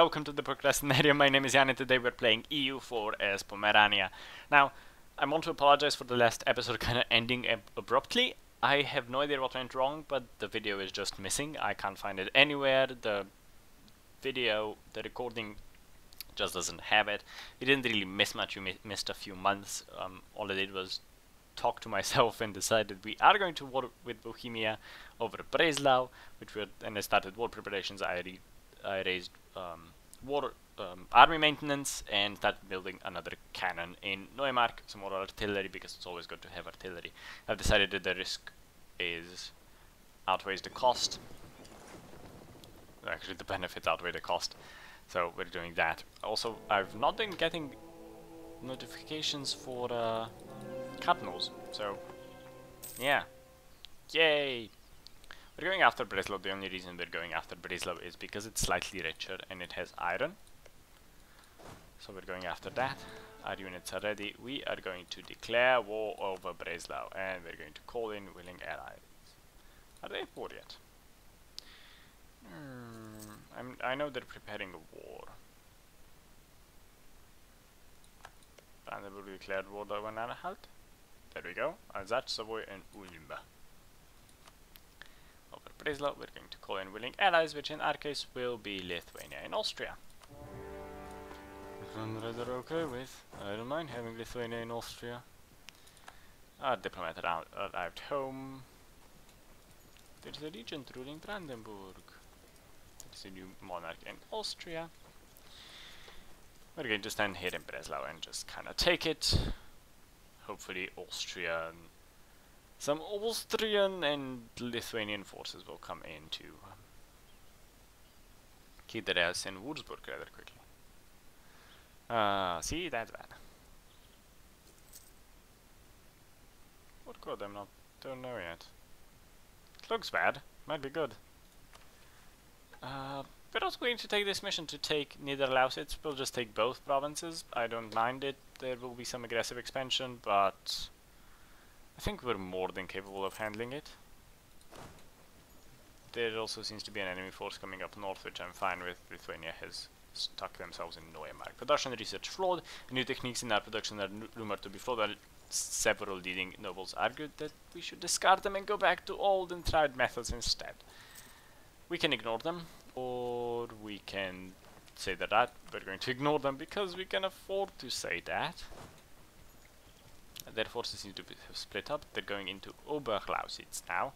welcome to the Procrastinaria. My name is Jan and today we're playing EU4 as Pomerania. Now, I want to apologize for the last episode kind of ending abruptly. I have no idea what went wrong, but the video is just missing. I can't find it anywhere. The recording just doesn't have it. We didn't really miss much. We missed a few months. All I did was talk to myself and decided we are going to war with Bohemia over Breslau, and I started war preparations. I raised army maintenance and started building another cannon in Neumark, some more artillery because it's always good to have artillery. I've decided that the risk outweighs the cost. Actually, the benefits outweigh the cost, so we're doing that. Also, I've not been getting notifications for cardinals, so yeah, yay! We're going after Breslau. The only reason we're going after Breslau is because it's slightly richer and it has iron. So we're going after that. Our units are ready. We are going to declare war over Breslau and we're going to call in willing allies. Are they at war yet? I know they're preparing a war. Brandenburg declared war over Anhalt. There we go. Alsace, Savoy and Ulm. Over Breslau, we're going to call in willing allies, which in our case will be Lithuania and Austria. Which I'm rather okay with. I don't mind having Lithuania and Austria. Our diplomat arrived home. There's a regent ruling Brandenburg. There's a new monarch in Austria. We're going to stand here in Breslau and just kind of take it. Hopefully some Austrian and Lithuanian forces will come in to keep their ass in Würzburg rather quickly. See, that's bad. What could I'm not? Don't know yet. It looks bad. Might be good. We're also going to take this mission to take Niederlausitz. We'll just take both provinces. I don't mind it. There will be some aggressive expansion, but I think we're more than capable of handling it. There also seems to be an enemy force coming up north, which I'm fine with. Lithuania has stuck themselves in Neumark. Production research flawed. New techniques in our production are rumored to be flawed. While several leading nobles argued that we should discard them and go back to old and tried methods instead. We can ignore them, or we can say that we're going to ignore them because we can afford to say that. Their forces seem to have split up. They're going into Oberlausitz now,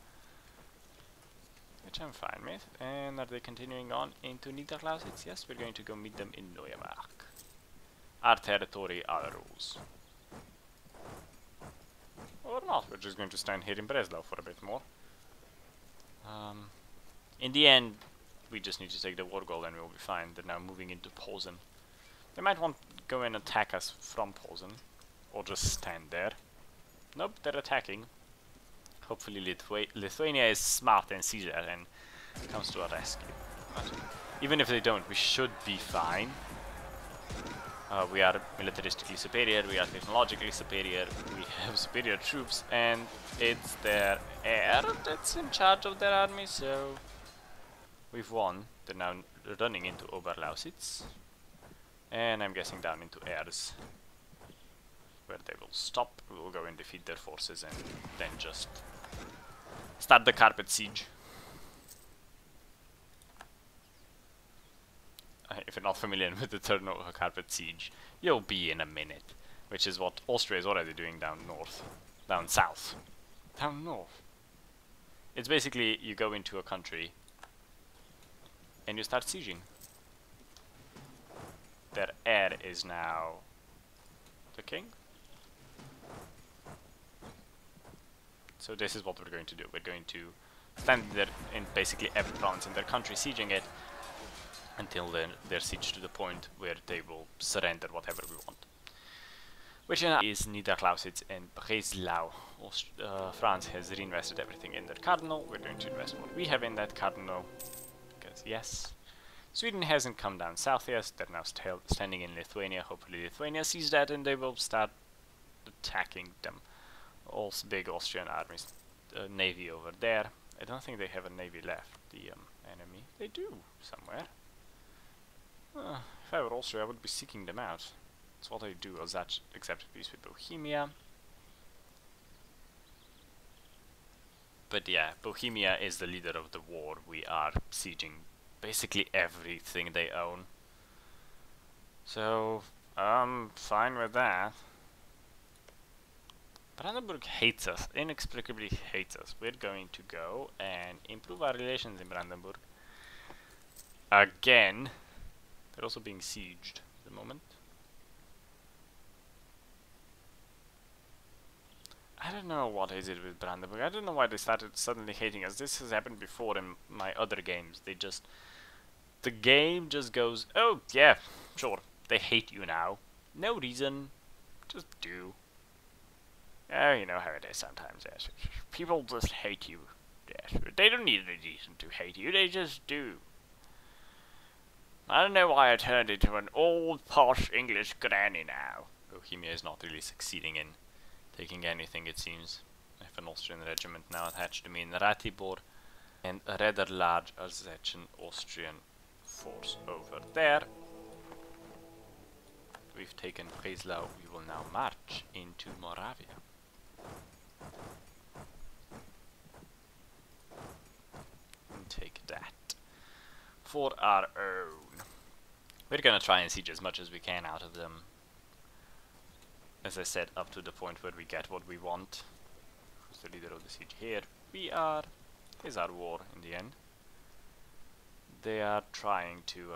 which I'm fine with. And are they continuing on into Niederlausitz? Yes, we're going to go meet them in Neumark. Our territory, our rules. Or not, we're just going to stand here in Breslau for a bit more. In the end, we just need to take the war goal and we'll be fine. They're now moving into Posen. They might want to go and attack us from Posen, or just stand there. Nope, they're attacking. Hopefully Lithuania is smart and sees that and comes to our rescue. But even if they don't, we should be fine. We are militaristically superior, we are technologically superior, we have superior troops, and it's their heir that's in charge of their army, so we've won. They're now running into Oberlausitz, and I'm guessing down into Ers, where they will stop. We will go and defeat their forces and then just start the carpet siege. If you're not familiar with the term of a carpet siege, you'll be in a minute, which is what Austria is already doing down north, down south, down north. It's basically you go into a country and you start sieging. Their heir is now the king. So this is what we're going to do. We're going to stand there in basically every province in their country, sieging it until they're sieged to the point where they will surrender whatever we want. Which is Niederlausitz and Breslau. France has reinvested everything in their cardinal. We're going to invest what we have in that cardinal, because yes. Sweden hasn't come down south yet. They're now standing in Lithuania. Hopefully Lithuania sees that and they will start attacking them. Also big Austrian armies, navy over there. I don't think they have a navy left, the enemy. They do, somewhere. If I were Austria, I would be seeking them out. That's what I do, accept peace with Bohemia. But yeah, Bohemia is the leader of the war. We are sieging basically everything they own. So, I'm fine with that. Brandenburg hates us, inexplicably hates us. We're going to go and improve our relations in Brandenburg. Again. They're also being sieged at the moment. I don't know what is it with Brandenburg. I don't know why they started suddenly hating us. This has happened before in my other games. The game just goes, oh yeah, sure, they hate you now. No reason, just do. Oh, you know how it is sometimes, yes. People just hate you, yes. They don't need a reason to hate you, they just do. I don't know why I turned into an old, posh English granny now. Bohemia is not really succeeding in taking anything, it seems. I have an Austrian regiment now attached to me in Ratibor, and a rather large Alsatian Austrian force over there. We've taken Breslau, we will now march into Moravia. And take that for our own. We're gonna try and siege as much as we can out of them. As I said, up to the point where we get what we want. Who's the leader of the siege here? We are. Is our war in the end. They are trying to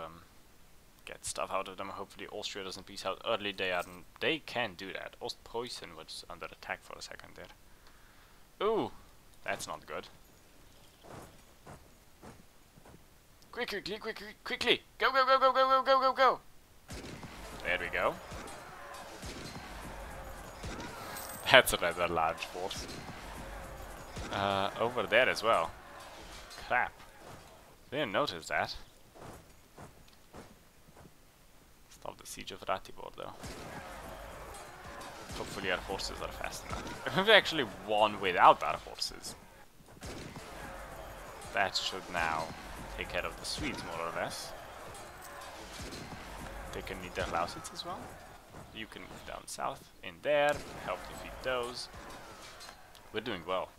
get stuff out of them. Hopefully Austria doesn't peace out early. They can do that. Ostpreußen was under attack for a second there. Ooh, that's not good. Quickly, quickly! Go, go, go, go, go, go, go, go, go! There we go. That's a rather large force. Over there as well. Crap. Didn't notice that. Stop the siege of Ratibor though. Hopefully our horses are fast enough. We've actually won without our horses. That should now take care of the Swedes more or less. They can need their Lausitz as well. You can move down south in there, help defeat those. We're doing well.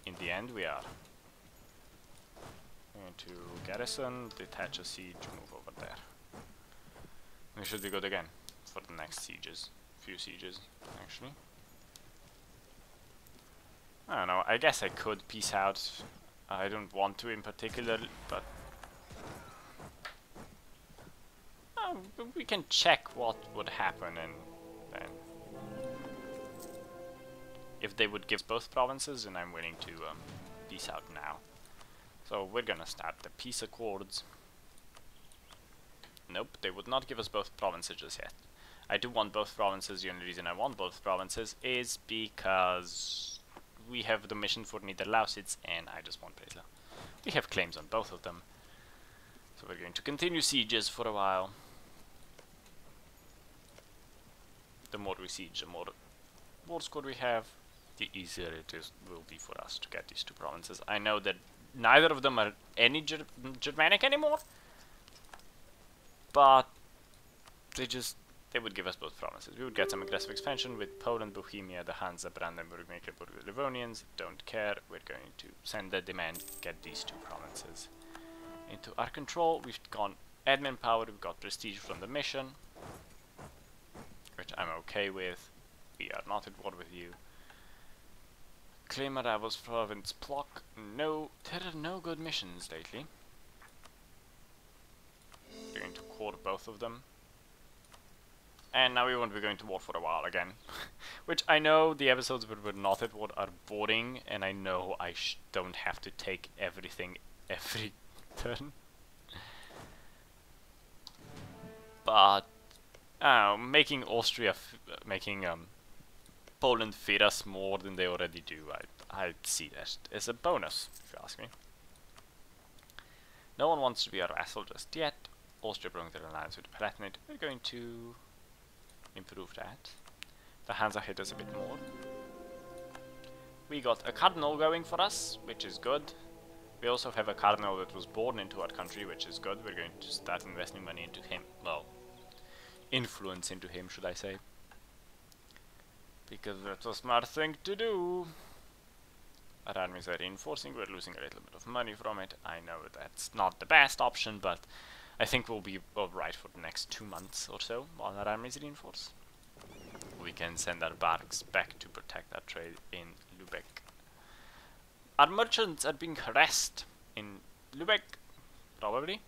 In the end we are. Going to garrison, detach a siege, move over there. We should be good again for the next sieges. Few sieges, actually. I don't know, I guess I could peace out. I don't want to in particular, but we can check what would happen, and then if they would give both provinces, and I'm willing to peace out now. So we're gonna start the peace accords. Nope, they would not give us both provinces just yet. I do want both provinces. The only reason I want both provinces is because we have the mission for Niederlausitz, and I just want Breslau. We have claims on both of them, so we're going to continue sieges for a while. The more we siege, the more war score we have, the easier it will be for us to get these two provinces. I know that neither of them are any Germanic anymore, but they would give us both provinces. We would get some aggressive expansion with Poland, Bohemia, the Hansa, Brandenburg, Mecklenburg, the Livonians. Don't care. We're going to send the demand, get these two provinces into our control. We've got admin power, we've got prestige from the mission, which I'm okay with. We are not at war with you. Claim Aravos province block. No, there are no good missions lately. We're going to core both of them. And now we won't be going to war for a while again. Which I know the episodes where we're not at war are boring, and I know I don't have to take everything every turn. But making Poland feed us more than they already do, I see that as a bonus, if you ask me. No one wants to be our vassal just yet. Austria broke their alliance with the Palatinate. We're going to improve that. The Hansa hit us a bit more. We got a cardinal going for us, which is good. We also have a cardinal that was born into our country, which is good. We're going to start investing money into him. Well, influence into him, should I say. Because that's a smart thing to do. Our armies are reinforcing. We're losing a little bit of money from it. I know that's not the best option, but I think we'll be alright for the next 2 months or so while our armies reinforce. We can send our barracks back to protect our trade in Lubeck. Our merchants are being harassed in Lubeck, probably.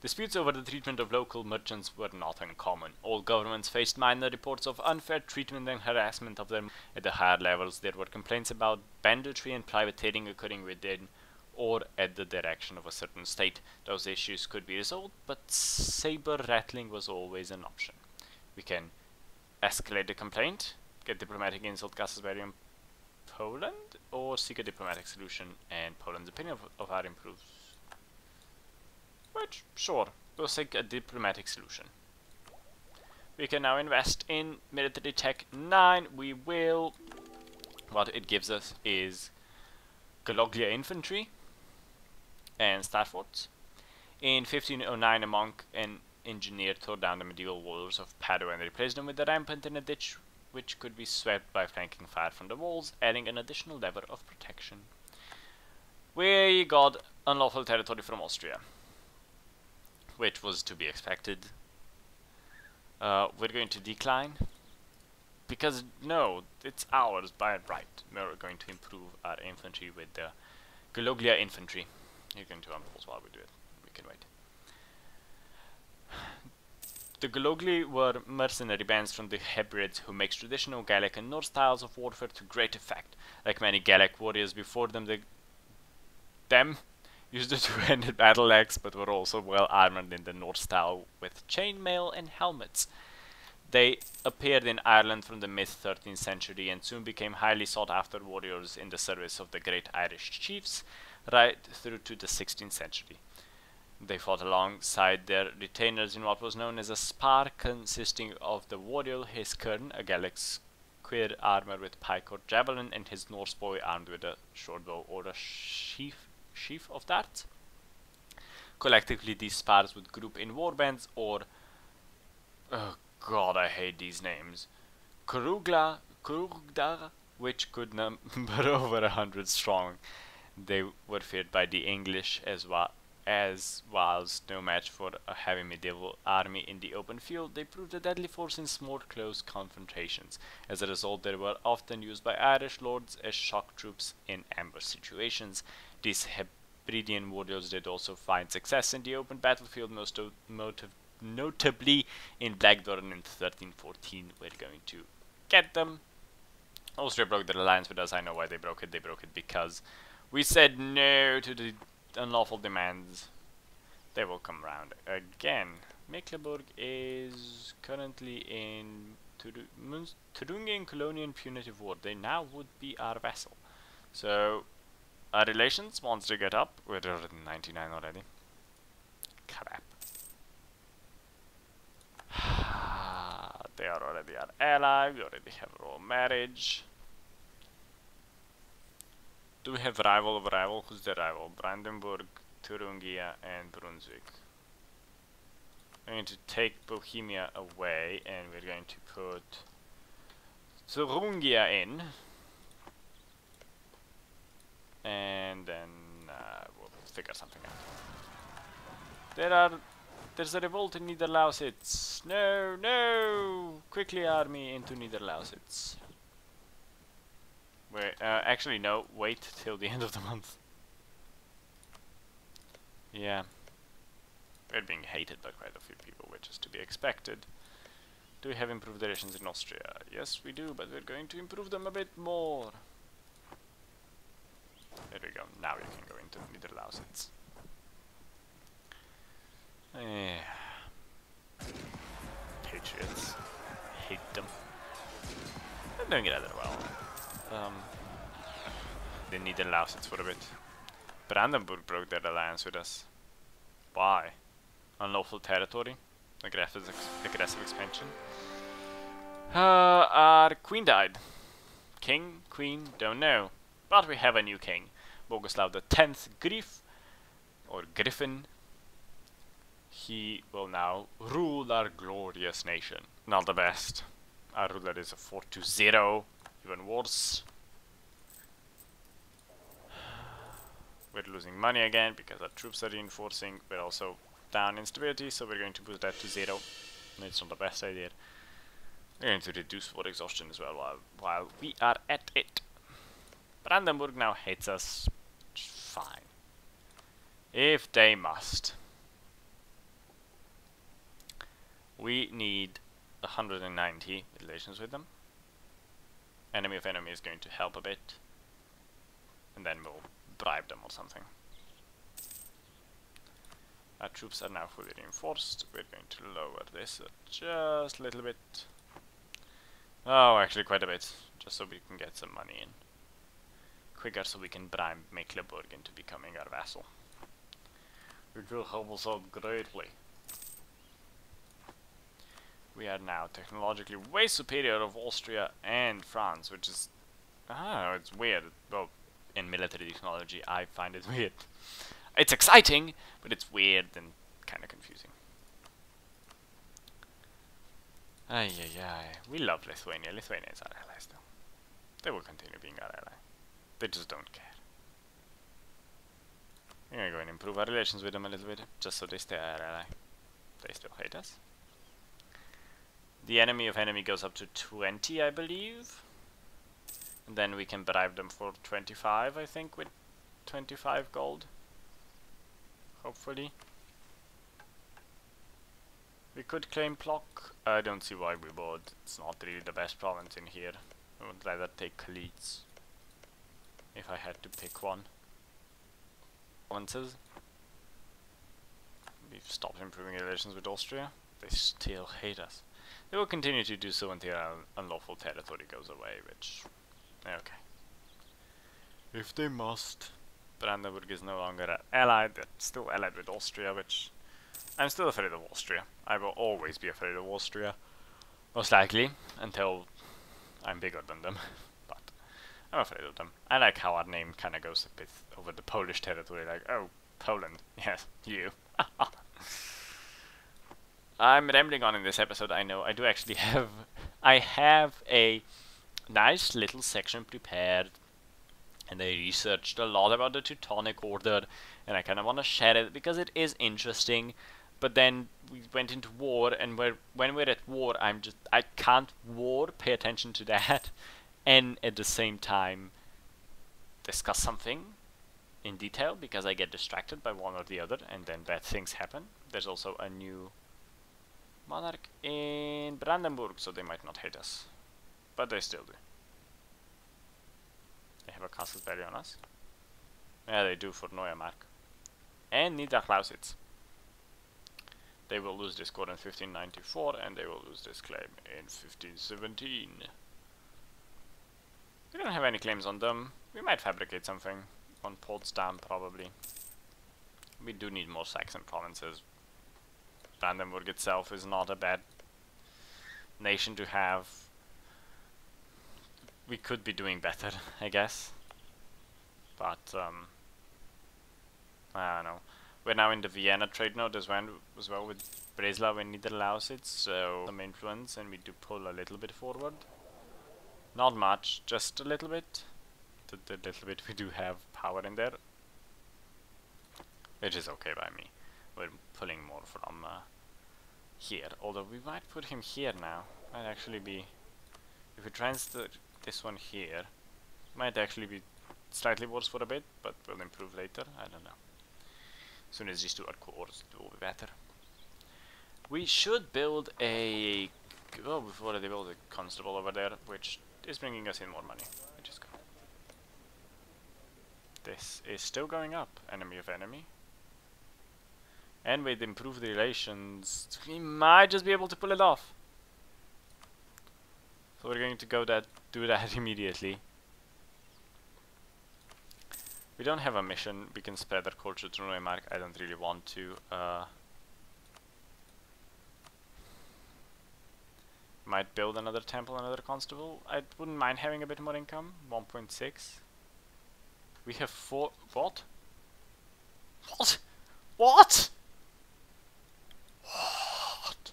Disputes over the treatment of local merchants were not uncommon. All governments faced minor reports of unfair treatment and harassment of them. At the higher levels, there were complaints about banditry and privateering occurring within or at the direction of a certain state. Those issues could be resolved, but saber rattling was always an option. We can escalate the complaint, get diplomatic insult Castleberry in Poland, or seek a diplomatic solution, and Poland's opinion of our improves. Which, sure, we'll seek a diplomatic solution. We can now invest in military tech 9. We will. What it gives us is Galoglia infantry and star forts. In 1509, a monk and engineer tore down the medieval walls of Padua and replaced them with a rampart in a ditch which could be swept by flanking fire from the walls, adding an additional lever of protection. We got unlawful territory from Austria, which was to be expected. We're going to decline, because no, it's ours by right. We're going to improve our infantry with the Galoglia infantry. You're going to unpause while we do it. We can wait. The Galogli were mercenary bands from the Hebrides who makes traditional Gallic and Norse styles of warfare to great effect. Like many Gallic warriors before them, them used a two-handed battle axe, but were also well armored in the Norse style with chainmail and helmets. They appeared in Ireland from the mid-13th century and soon became highly sought-after warriors in the service of the great Irish chiefs, right through to the 16th century. They fought alongside their retainers in what was known as a spar, consisting of the warrior, his kern, a Gallic square armor with pike or javelin, and his Norse boy armed with a short bow or a sheaf of darts. Collectively, these spars would group in warbands or... oh god, I hate these names. Kurugdar, which could number over 100 strong. They were feared by the English as whilst no match for a heavy medieval army in the open field, they proved a deadly force in small close confrontations. As a result, they were often used by Irish lords as shock troops in ambush situations. These Hebridean warriors did also find success in the open battlefield, most notably in Blackburn in 1314. We're going to get them. Austria broke their alliance with us. I know why they broke it. They broke it because we said no to the unlawful demands. They will come round again. Mecklenburg is currently in Thuringian colonial punitive war. They now would be our vassal. So our relations, once they get up, we're at 99 already. Crap. They are already our ally. We already have royal marriage. Do we have rival of rival? Who's the rival? Brandenburg, Thuringia, and Brunswick. We're going to take Bohemia away, and we're going to put Thuringia in. And then we'll figure something out. There's a revolt in Niederlausitz. No, no! Quickly army into Niederlausitz. Wait, actually no, wait till the end of the month. Yeah. We're being hated by quite a few people, which is to be expected. Do we have improved relations in Austria? Yes, we do, but we're going to improve them a bit more. There we go, now you can go into Niederlausitz. Patriots. Hate them. They're doing it rather well. They need Niederlausitz for a bit. Brandenburg broke their alliance with us. Why? Unlawful territory? Aggressive expansion? Our queen died. King? Queen? Don't know. But we have a new king. Boguslav the 10th Grif, or Griffin. He will now rule our glorious nation. Not the best. Our ruler is a 4-0, even worse. We're losing money again because our troops are reinforcing. We're also down in stability, so we're going to boost that to 0. It's not the best idea. We're going to reduce war exhaustion as well while we are at it. Brandenburg now hates us. Fine. If they must. We need 190 relations with them. Enemy of enemy is going to help a bit. And then we'll bribe them or something. Our troops are now fully reinforced. We're going to lower this just a little bit. Oh, actually quite a bit. Just so we can get some money in. Quicker so we can bribe Mecklenburg into becoming our vassal. It will help us out greatly. We are now technologically way superior of Austria and France, which is... I don't know, it's weird. Well, in military technology, I find it weird. It's exciting, but it's weird and kind of confusing. Ay. We love Lithuania. Lithuania is our ally still. They will continue being our ally. They just don't care. We're gonna go and improve our relations with them a little bit, just so they stay our ally. They still hate us. The enemy of enemy goes up to 20, I believe. And then we can bribe them for 25, I think, with 25 gold. Hopefully. We could claim Plock. I don't see why we would. It's not really the best province in here. I would rather take Kalitz. If I had to pick one. Provinces. We've stopped improving relations with Austria. They still hate us. They will continue to do so until our unlawful territory goes away, which... okay. If they must. Brandenburg is no longer allied. They're still allied with Austria, which... I'm still afraid of Austria. I will always be afraid of Austria. Most likely, until I'm bigger than them. But I'm afraid of them. I like how our name kind of goes a bit over the Polish territory, like, oh, Poland. Yes, you. I'm rambling on in this episode, I know. I do actually have... I have a nice little section prepared. And I researched a lot about the Teutonic Order. And I kind of want to share it because it is interesting. But then we went into war, and when we're at war, I can't pay attention to that, and at the same time discuss something in detail, because I get distracted by one or the other, and then bad things happen. There's also a new monarch in Brandenburg, so they might not hate us, but they still do. They have a castle value on us. Yeah, they do for Neumark and Niederlausitz. They will lose this court in 1594, and they will lose this claim in 1517. We don't have any claims on them. We might fabricate something on Potsdam, probably. We do need more Saxon provinces. Brandenburg itself is not a bad nation to have. We could be doing better, I guess. But, I don't know. We're now in the Vienna trade node as well with Breslau and Niederlausitz, so some influence, and we do pull a little bit forward. Not much, just a little bit. The little bit we do have power in there, which is okay by me. We're pulling more from here, although we might put him here now. Might actually be, if we transfer this one here, might actually be slightly worse for a bit, but we'll improve later. I don't know. As soon as these two are cores, it will be better. We should build a... well, we've already built a constable over there, which is bringing us in more money, which is good. This is still going up, enemy of enemy. And with improved relations, we might just be able to pull it off. So we're going to do that immediately. We don't have a mission. We can spread our culture to Neumark. I don't really want to. Might build another temple, another constable. I wouldn't mind having a bit more income. 1.6. We have 4... What? What? What? What?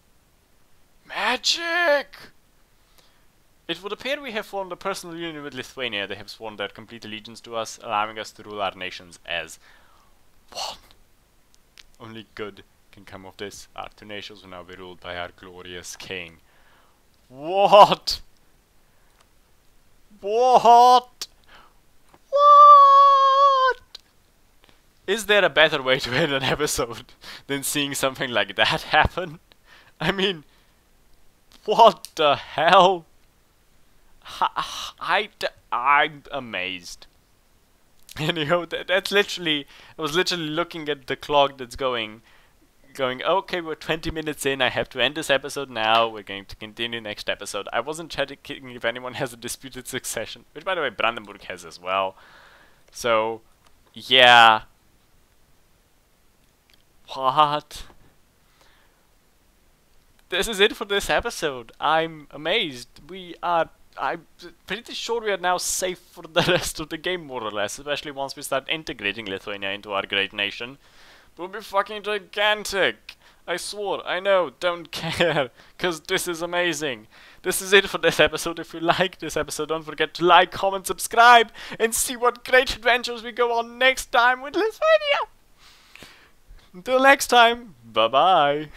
Magic! It would appear we have formed a personal union with Lithuania. They have sworn their complete allegiance to us, allowing us to rule our nations as one. Only good can come of this. Our two nations will now be ruled by our glorious king. What? What? What? Is there a better way to end an episode than seeing something like that happen? I mean, what the hell? I'm amazed. And you know, that's literally, I was literally looking at the clock that's going, okay, we're 20 minutes in, I have to end this episode now, we're going to continue next episode. I wasn't checking if anyone has a disputed succession, which by the way Brandenburg has as well. So, yeah. What? This is it for this episode. I'm amazed. I'm pretty sure we are now safe for the rest of the game, more or less, especially once we start integrating Lithuania into our great nation. We'll be fucking gigantic! I swore, I know, don't care, cause this is amazing. This is it for this episode. If you like this episode, don't forget to like, comment, subscribe, and see what great adventures we go on next time with Lithuania! Until next time, bye bye!